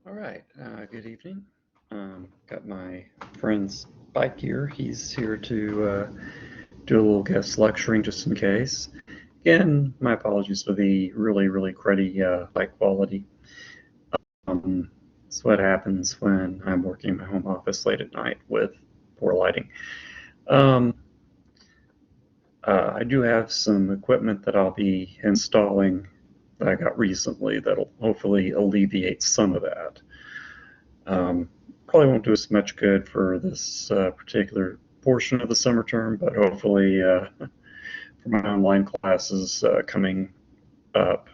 All right, good evening. Got my friend's bike here. He's here to do a little guest lecturing just in case. Again, my apologies for the really cruddy bike quality. It's what happens when I'm working in my home office late at night with poor lighting. I do have some equipment that I'll be installing that I got recently that'll hopefully alleviate some of that. Probably won't do us much good for this particular portion of the summer term, but hopefully for my online classes coming up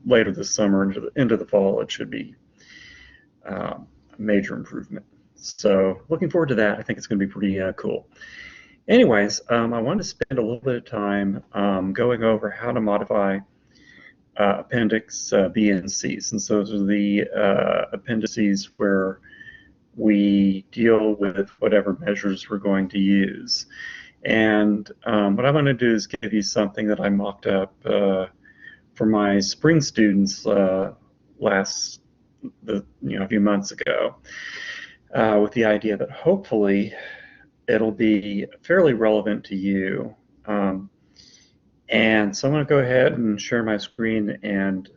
later this summer into the fall, it should be a major improvement. So looking forward to that. I think it's going to be pretty cool. Anyways, I wanted to spend a little bit of time going over how to modify Appendix B and C, since those are the appendices where we deal with whatever measures we're going to use. And what I'm going to do is give you something that I mocked up for my spring students a few months ago, with the idea that hopefully it'll be fairly relevant to you. And so I'm going to go ahead and share my screen, and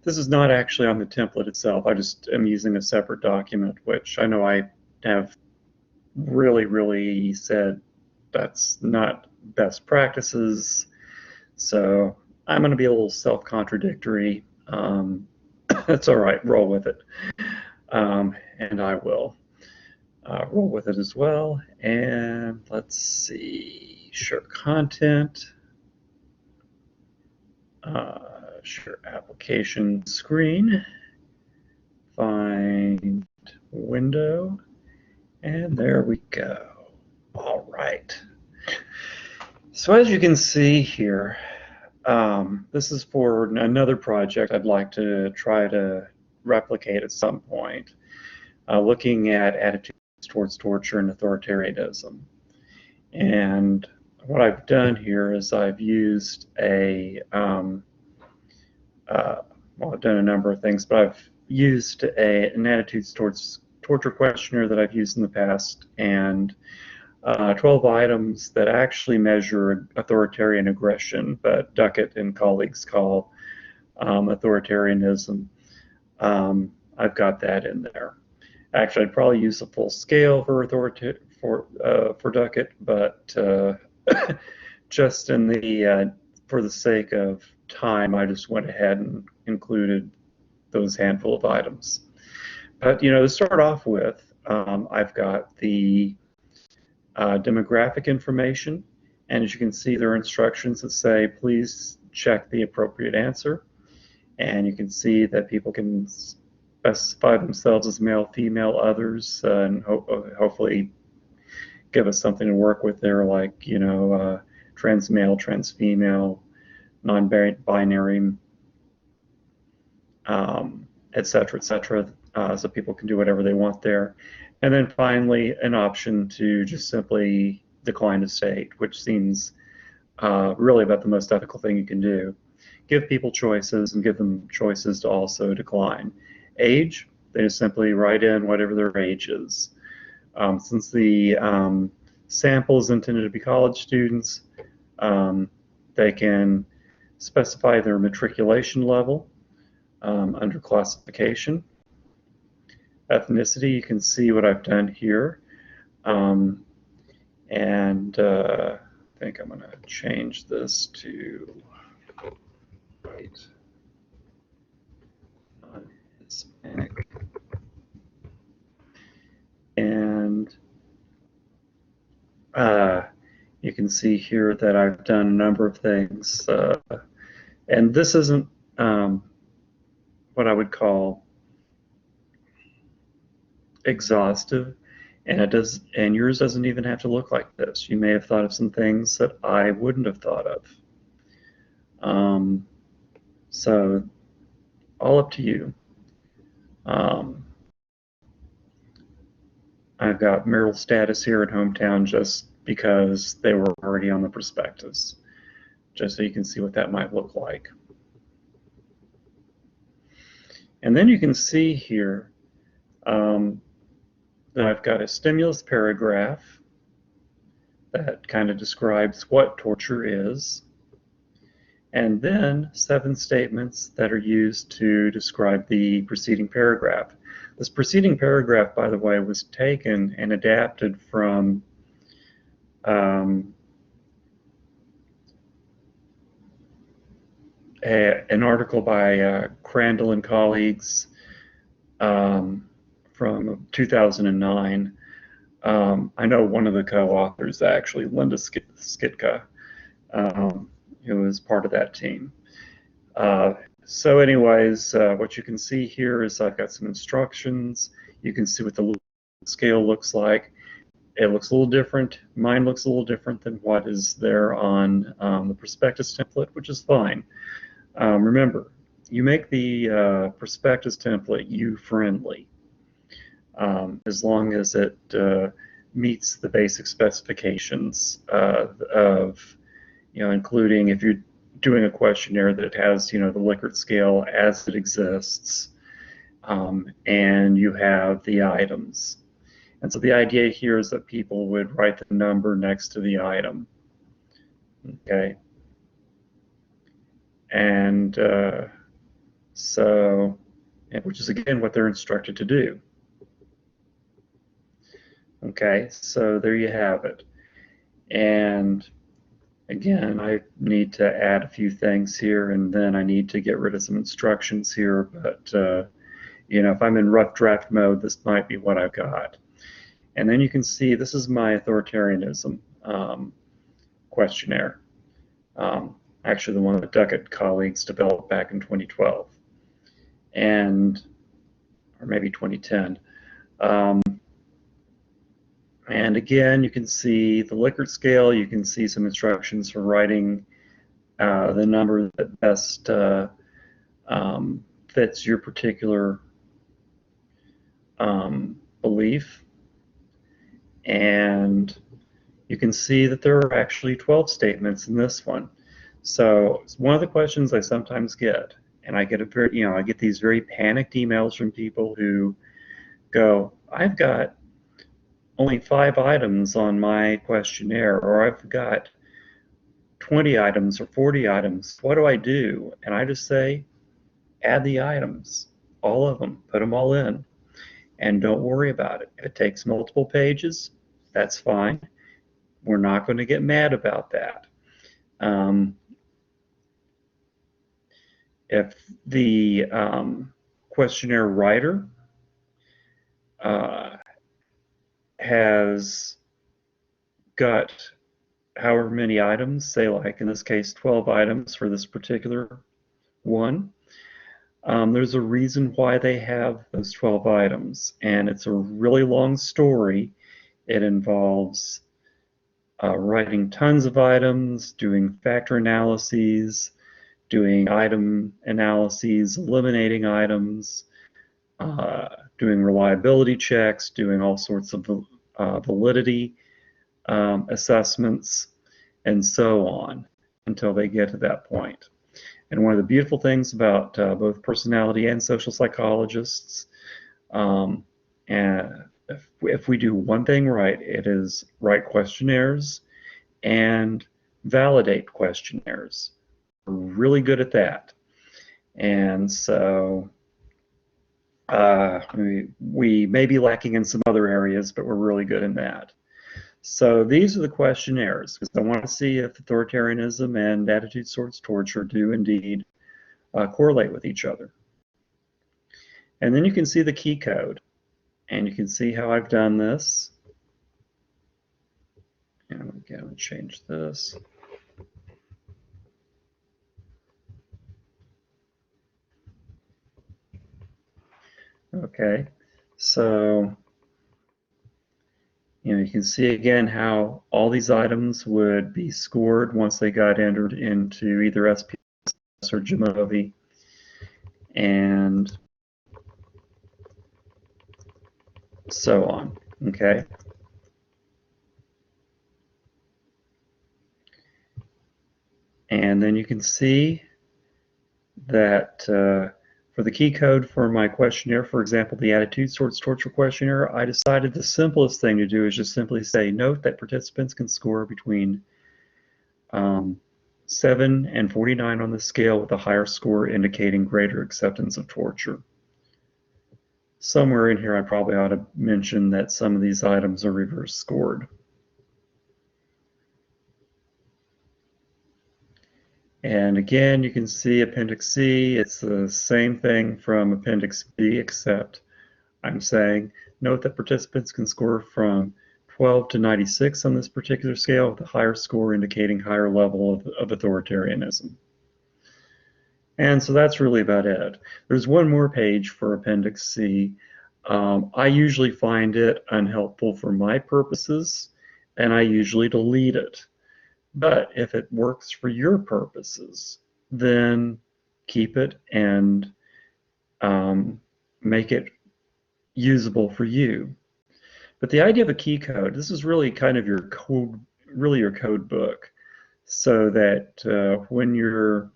this is not actually on the template itself. I just am using a separate document, which I know I have really said that's not best practices. So I'm going to be a little self-contradictory. That's all right, roll with it. And I will roll with it as well. And let's see, share content. Share application screen, find window, and there we go. All right. So as you can see here, this is for another project I'd like to try to replicate at some point, looking at attitudes towards torture and authoritarianism. And what I've done here is I've used I've done a number of things, but I've used an attitudes towards torture questionnaire that I've used in the past, and 12 items that actually measure authoritarian aggression, but Duckett and colleagues call authoritarianism. I've got that in there. Actually, I'd probably use a full scale for Duckett, but just in the for the sake of time, I just went ahead and included those handful of items. But to start off with, I've got the demographic information, and as you can see, there are instructions that say please check the appropriate answer, and you can see that people can specify themselves as male, female, others, and hopefully give us something to work with there, like trans male, trans female, non-binary, etc., so people can do whatever they want there. And then finally, an option to just simply decline to state, which seems really about the most ethical thing you can do. Give people choices and give them choices to also decline. Age, they just simply write in whatever their age is. Since the sample is intended to be college students, they can specify their matriculation level under classification. Ethnicity, you can see what I've done here. And I think I'm going to change this to white, Hispanic. And you can see here that I've done a number of things. And this isn't what I would call exhaustive, and yours doesn't even have to look like this. You may have thought of some things that I wouldn't have thought of. So all up to you. I've got marital status here at hometown just because they were already on the prospectus, just so you can see what that might look like. And then you can see here that I've got a stimulus paragraph that kind of describes what torture is, and then 7 statements that are used to describe the preceding paragraph. This preceding paragraph, by the way, was taken and adapted from an article by Crandall and colleagues from 2009. I know one of the co-authors, actually, Linda Skitka, who was part of that team. So anyways, what you can see here is I've got some instructions. You can see what the scale looks like. It looks a little different. Mine looks a little different than what is there on the prospectus template, which is fine. Remember, you make the prospectus template you-friendly, as long as it meets the basic specifications of, including if you're doing a questionnaire that it has, the Likert scale as it exists, and you have the items. And so the idea here is that people would write the number next to the item. Okay. And which is again what they're instructed to do. Okay, so there you have it. And again, I need to add a few things here, and then I need to get rid of some instructions here, but if I'm in rough draft mode, this might be what I've got. And then you can see this is my authoritarianism questionnaire. Actually, the one that Duckett colleagues developed back in 2012, or maybe 2010. And again, you can see the Likert scale. You can see some instructions for writing the number that best fits your particular belief. And you can see that there are actually 12 statements in this one. So it's one of the questions I sometimes get, and I get I get these very panicked emails from people who go, "I've got only 5 items on my questionnaire," or "I've got 20 items or 40 items. What do I do?" And I just say, add the items, all of them, put them all in, and don't worry about it. If it takes multiple pages, that's fine. We're not going to get mad about that. If the questionnaire writer has got however many items, say like in this case 12 items for this particular one, there's a reason why they have those 12 items, and it's a really long story. It involves writing tons of items, doing factor analyses, doing item analyses, eliminating items, doing reliability checks, doing all sorts of validity assessments, and so on, until they get to that point. And one of the beautiful things about both personality and social psychologists, and if we do one thing right, it is write questionnaires and validate questionnaires. We're really good at that. And so we may be lacking in some other areas, but we're really good in that. So these are the questionnaires, because I want to see if authoritarianism and attitudes towards torture do indeed correlate with each other. And then you can see the key code, and you can see how I've done this. And again, I'll change this. Okay, so you can see again how all these items would be scored once they got entered into either SPS or Jamovi, and so on. Okay. And then you can see that for For the key code for my questionnaire, for example, the attitude towards torture questionnaire, I decided the simplest thing to do is just simply say, note that participants can score between 7 and 49 on the scale, with a higher score indicating greater acceptance of torture. Somewhere in here I probably ought to mention that some of these items are reverse scored. And again, you can see Appendix C, it's the same thing from Appendix B, except I'm saying, note that participants can score from 12 to 96 on this particular scale, with a higher score indicating higher level of authoritarianism. And so that's really about it. There's one more page for Appendix C. I usually find it unhelpful for my purposes, and I usually delete it. But if it works for your purposes, then keep it and make it usable for you. But the idea of a key code, this is really kind of your code, your code book, so that when you're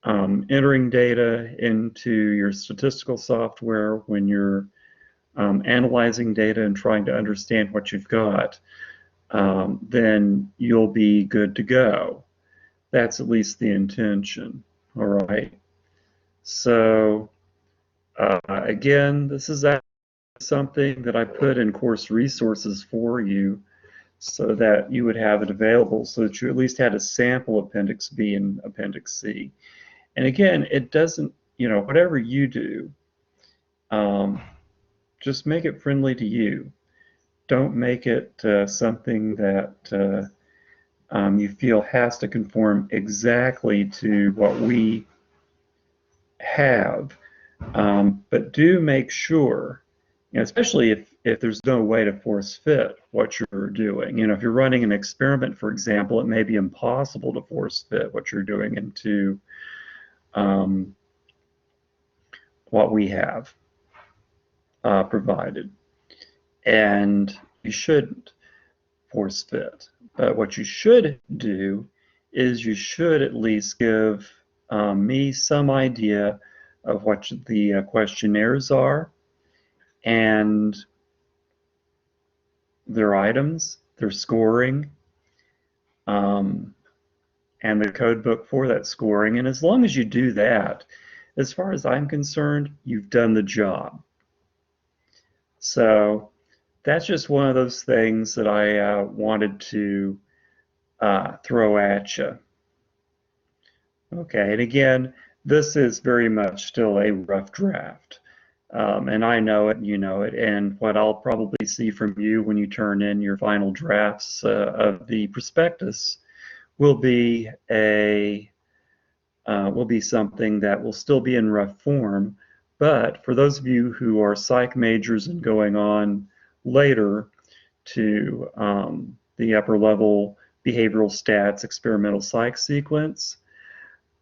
entering data into your statistical software, when you're analyzing data and trying to understand what you've got, then you'll be good to go. That's at least the intention. All right. So again, this is something that I put in course resources for you so that you would have it available, so that you at least had a sample Appendix B and Appendix C. And again, it doesn't, whatever you do, just make it friendly to you. Don't make it something that you feel has to conform exactly to what we have. But do make sure, especially if there's no way to force fit what you're doing. If you're running an experiment, for example, it may be impossible to force fit what you're doing into what we have provided. And you shouldn't force fit. But what you should do is you should at least give me some idea of what the questionnaires are and their items, their scoring, and the code book for that scoring. And as long as you do that, as far as I'm concerned, you've done the job. So that's just one of those things that I wanted to throw at you. Okay, and again, this is very much still a rough draft. And I know it, you know it, and what I'll probably see from you when you turn in your final drafts of the prospectus will be something that will still be in rough form. But for those of you who are psych majors and going on later to the upper level behavioral stats experimental psych sequence,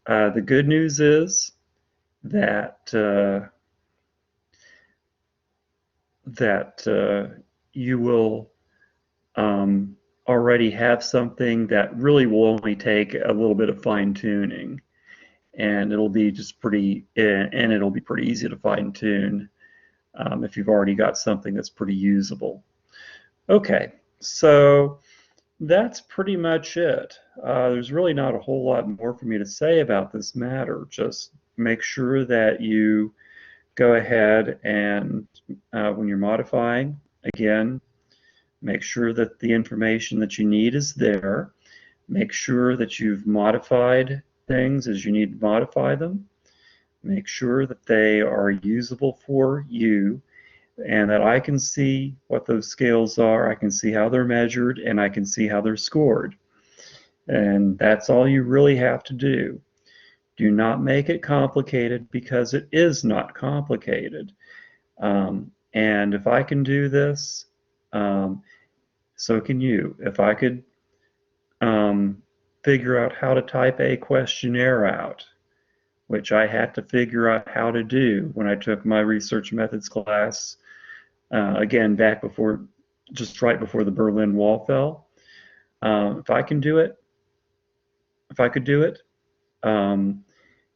the good news is that you will already have something that really will only take a little bit of fine tuning, and it'll be pretty easy to fine tune if you've already got something that's pretty usable. Okay, so that's pretty much it. There's really not a whole lot more for me to say about this matter. Just make sure that you go ahead and when you're modifying, again, make sure that the information that you need is there. Make sure that you've modified things as you need to modify them. Make sure that they are usable for you and that I can see what those scales are, I can see how they're measured, and I can see how they're scored. And that's all you really have to do. Do not make it complicated, because it is not complicated. And if I can do this, so can you. If I could figure out how to type a questionnaire out, which I had to figure out how to do when I took my research methods class, again, back before, just right before the Berlin Wall fell. If I could do it,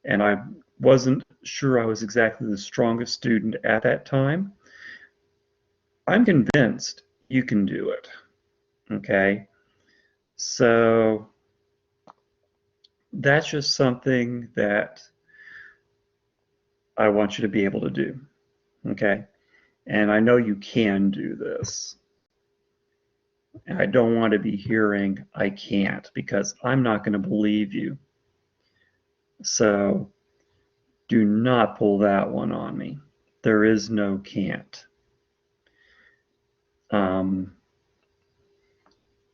and I wasn't sure I was exactly the strongest student at that time. I'm convinced you can do it. Okay, so that's just something that I want you to be able to do. Okay, and I know you can do this. And I don't want to be hearing I can't, because I'm not going to believe you. So do not pull that one on me. There is no can't. I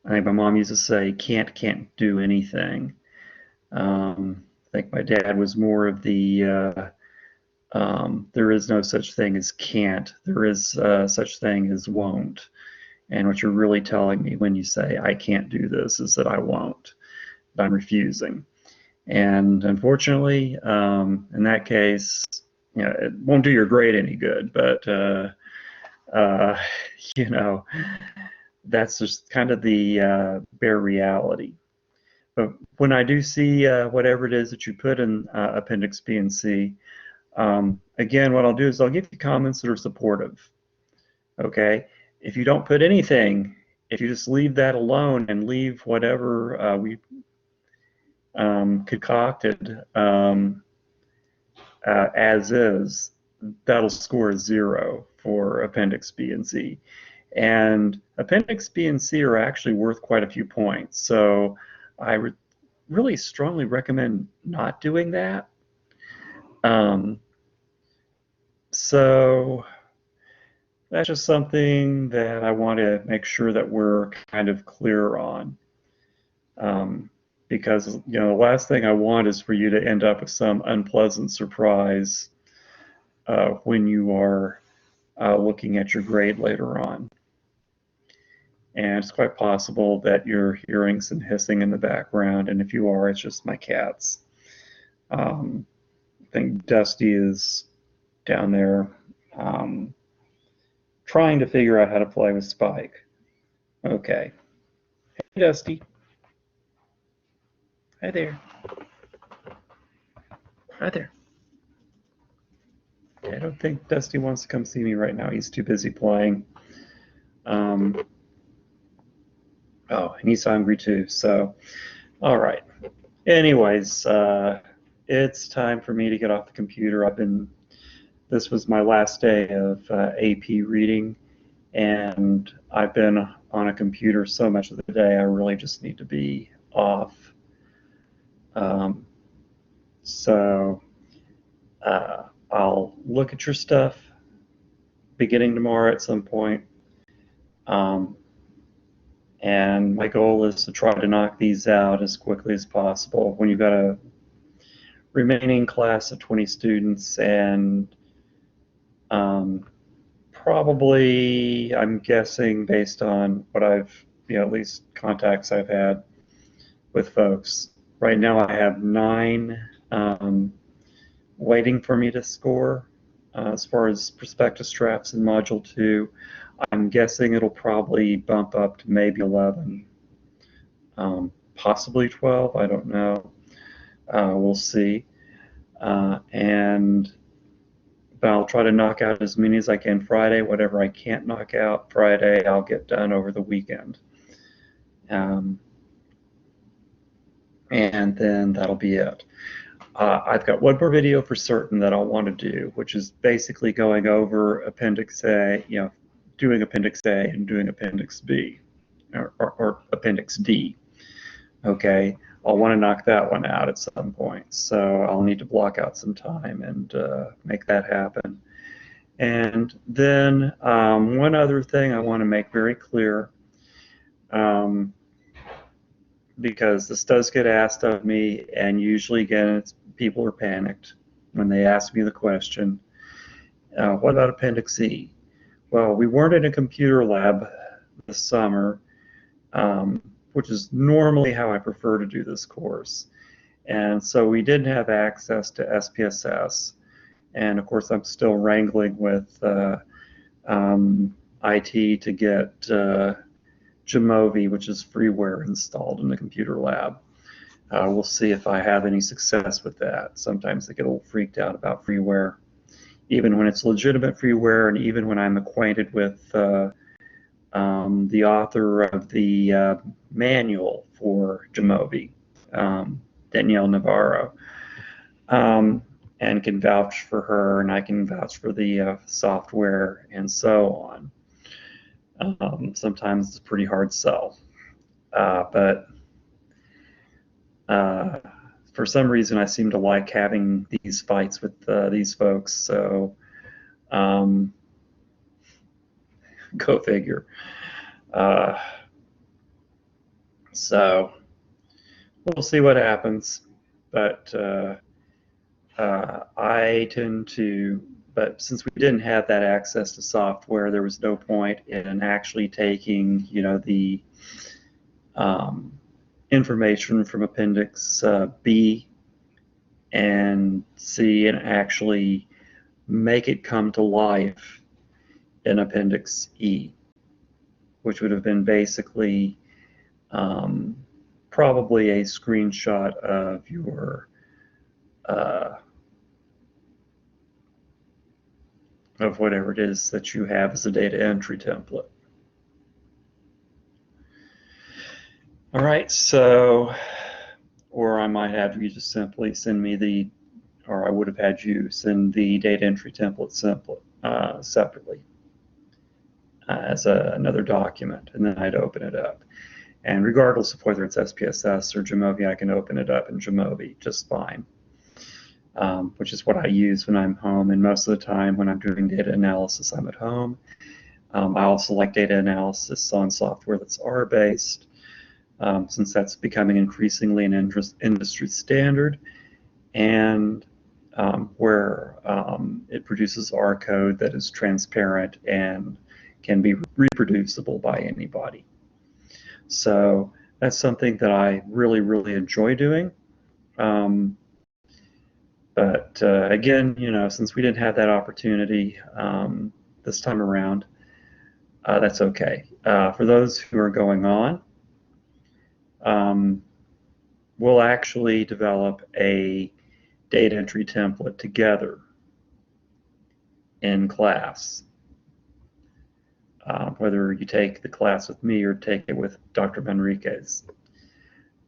think my mom used to say, can't do anything. I think my dad was more of the there is no such thing as can't. There is such thing as won't. And what you're really telling me when you say I can't do this is that I won't. That I'm refusing. And unfortunately, in that case, you know, it won't do your grade any good. But you know, that's just kind of the bare reality. But when I do see whatever it is that you put in Appendix B and C, again, what I'll do is I'll give you comments that are supportive. Okay, if you don't put anything, if you just leave that alone and leave whatever we concocted as is, that'll score a 0 for Appendix B and C. And Appendix B and C are actually worth quite a few points. So I would really strongly recommend not doing that. So that's just something that I want to make sure that we're kind of clear on. Because, you know, the last thing I want is for you to end up with some unpleasant surprise when you are looking at your grade later on. And it's quite possible that you're hearing some hissing in the background, and if you are, it's just my cats. I think Dusty is down there trying to figure out how to play with Spike. Okay. Hey, Dusty. Hi there. Hi there. I don't think Dusty wants to come see me right now. He's too busy playing. Oh, and he's hungry too. So, all right. Anyways, it's time for me to get off the computer. This was my last day of AP reading, and I've been on a computer so much of the day, I really just need to be off. So I'll look at your stuff beginning tomorrow at some point. And my goal is to try to knock these out as quickly as possible. When you've got a remaining class of 20 students, and probably, I'm guessing based on what I've, you know, at least contacts I've had with folks, right now I have 9 waiting for me to score. As far as prospectus drafts in Module 2, I'm guessing it'll probably bump up to maybe 11, possibly 12, I don't know. We'll see. But I'll try to knock out as many as I can Friday. Whatever I can't knock out Friday, I'll get done over the weekend. And then that'll be it. I've got one more video for certain that I'll want to do, which is basically going over Appendix A, you know, doing Appendix A and doing Appendix B, or Appendix D. Okay, I'll want to knock that one out at some point, so I'll need to block out some time and make that happen. And then one other thing I want to make very clear, because this does get asked of me, and usually, again, people are panicked when they ask me the question, what about Appendix E? Well, we weren't in a computer lab this summer, which is normally how I prefer to do this course. And so we didn't have access to SPSS. And of course, I'm still wrangling with IT to get Jamovi, which is freeware, installed in the computer lab. We'll see if I have any success with that. Sometimes they get a little freaked out about freeware, even when it's legitimate freeware, and even when I'm acquainted with the author of the manual for Jamovi, Danielle Navarro, and can vouch for her, and I can vouch for the software and so on. Sometimes it's a pretty hard sell, but for some reason I seem to like having these fights with these folks, so go figure. So we'll see what happens, but I tend to, but since we didn't have that access to software, there was no point in actually taking, the information from Appendix B and C and actually make it come to life in Appendix E, which would have been basically probably a screenshot of your of whatever it is that you have as a data entry template. All right, so, or I might have you just simply send me or I would have had you send the data entry template separately as another document, and then I'd open it up. And regardless of whether it's SPSS or Jamovi, I can open it up in Jamovi just fine, which is what I use when I'm home. And most of the time when I'm doing data analysis, I'm at home. I also like data analysis on software that's R-based, since that's becoming increasingly an industry standard, and where it produces R code that is transparent and can be reproducible by anybody. So that's something that I really, really enjoy doing. But again, since we didn't have that opportunity this time around, that's okay. For those who are going on, we'll actually develop a data entry template together in class. Whether you take the class with me or take it with Dr. Manriquez.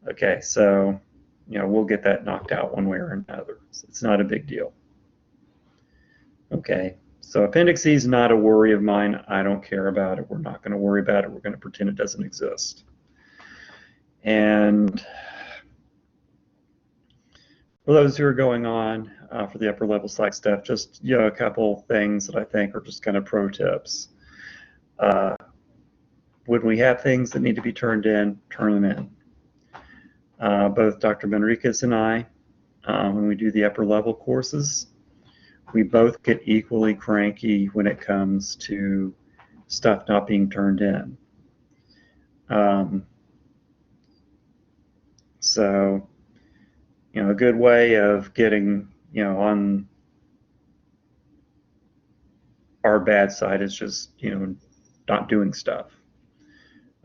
Okay, so we'll get that knocked out one way or another. It's not a big deal. Okay, so Appendix E is not a worry of mine. I don't care about it. We're not going to worry about it. We're going to pretend it doesn't exist. And for those who are going on for the upper level psych stuff, just a couple things that I think are just kind of pro tips. When we have things that need to be turned in, turn them in. Both Dr. Manriquez and I, when we do the upper level courses, we both get equally cranky when it comes to stuff not being turned in. So, a good way of getting, on our bad side is just, not doing stuff.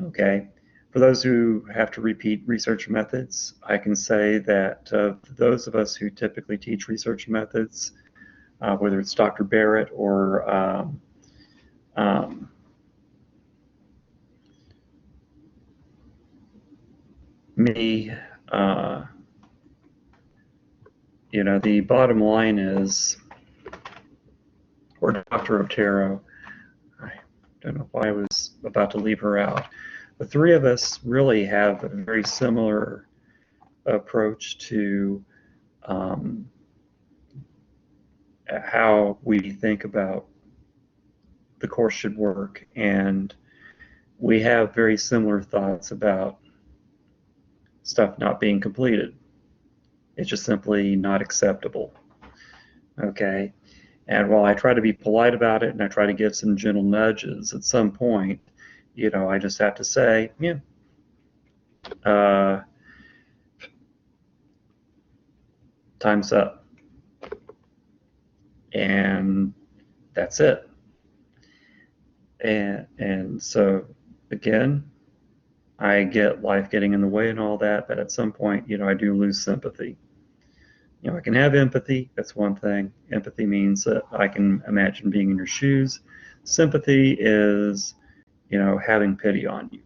Okay. For those who have to repeat research methods, I can say that those of us who typically teach research methods, whether it's Dr. Barrett or me, the bottom line is, or Dr. Otero, I don't know why I was about to leave her out. The three of us really have a very similar approach to how we think about the course should work, and we have very similar thoughts about stuff not being completed. It's just simply not acceptable. Okay, and while I try to be polite about it and I try to give some gentle nudges, at some point, I just have to say, time's up. And that's it. And so, again, I get life getting in the way and all that, but at some point, I do lose sympathy. I can have empathy, that's one thing. Empathy means that I can imagine being in your shoes. Sympathy is, having pity on you.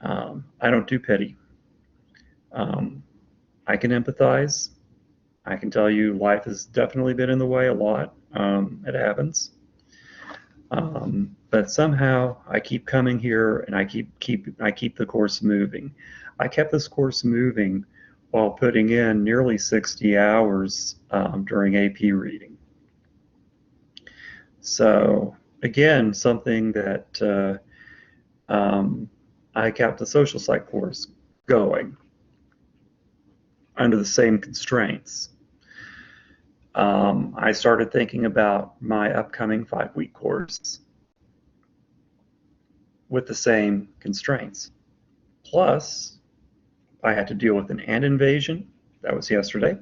I don't do pity. Um, I can empathize. I can tell you life has definitely been in the way a lot. It happens. But somehow I keep coming here and I keep the course moving. I kept this course moving while putting in nearly 60 hours during AP reading. So again, something that I kept the social psych course going under the same constraints. I started thinking about my upcoming 5-week course with the same constraints. Plus, I had to deal with an ant invasion. That was yesterday.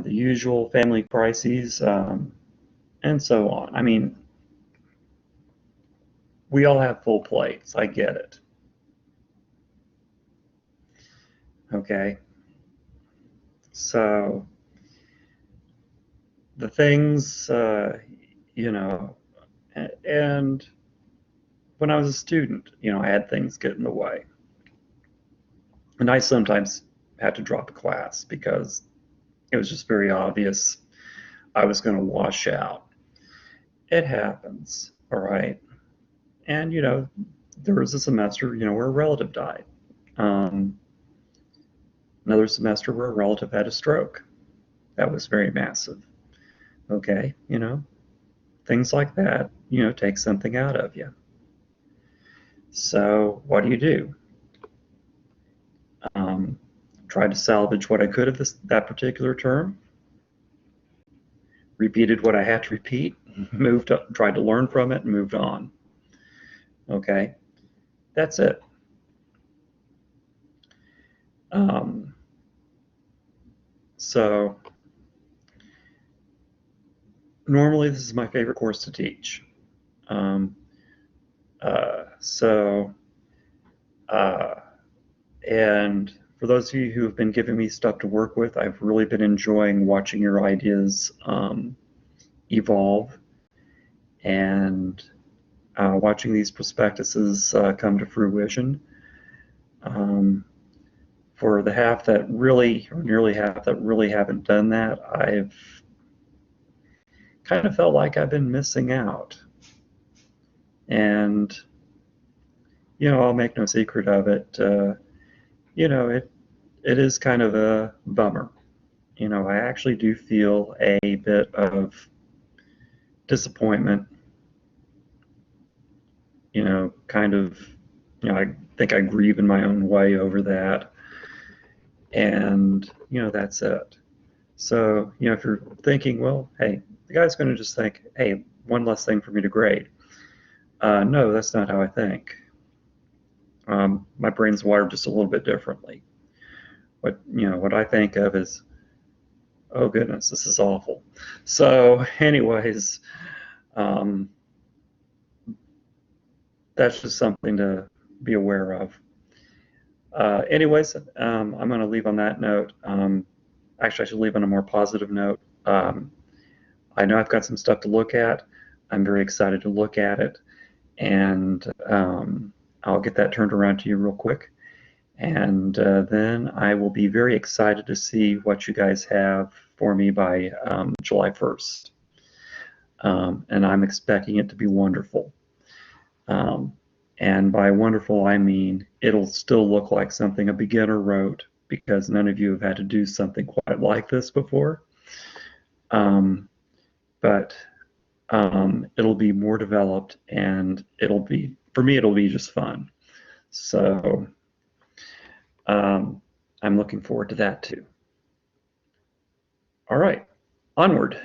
The usual family crises, and so on. I mean, we all have full plates. I get it. Okay. So the things, and when I was a student, I had things get in the way. And I sometimes had to drop a class because it was just very obvious I was going to wash out. It happens, all right? And, there was a semester, where a relative died. Another semester where a relative had a stroke. That was very massive. Okay, things like that, take something out of you. So what do? Tried to salvage what I could of that particular term, repeated what I had to repeat, moved up, tried to learn from it, and moved on. Okay, that's it. So normally this is my favorite course to teach. And for those of you who have been giving me stuff to work with, I've really been enjoying watching your ideas evolve and watching these prospectuses come to fruition. For the half that really, or nearly half that really haven't done that, I've kind of felt like I've been missing out. And, I'll make no secret of it. It is kind of a bummer. I actually do feel a bit of disappointment. I think I grieve in my own way over that. And, that's it. So, if you're thinking, well, hey, the guy's going to just think, hey, one less thing for me to grade. No, that's not how I think. My brain's wired just a little bit differently. What I think of is, oh goodness, this is awful. So anyways, that's just something to be aware of. Anyways, I'm going to leave on that note. Actually, I should leave on a more positive note. I know I've got some stuff to look at. I'm very excited to look at it, and I'll get that turned around to you real quick. And then I will be very excited to see what you guys have for me by July 1st. And I'm expecting it to be wonderful. And by wonderful, I mean it'll still look like something a beginner wrote, because none of you have had to do something quite like this before. But it'll be more developed, and for me, it'll be just fun. So I'm looking forward to that too. All right, onward.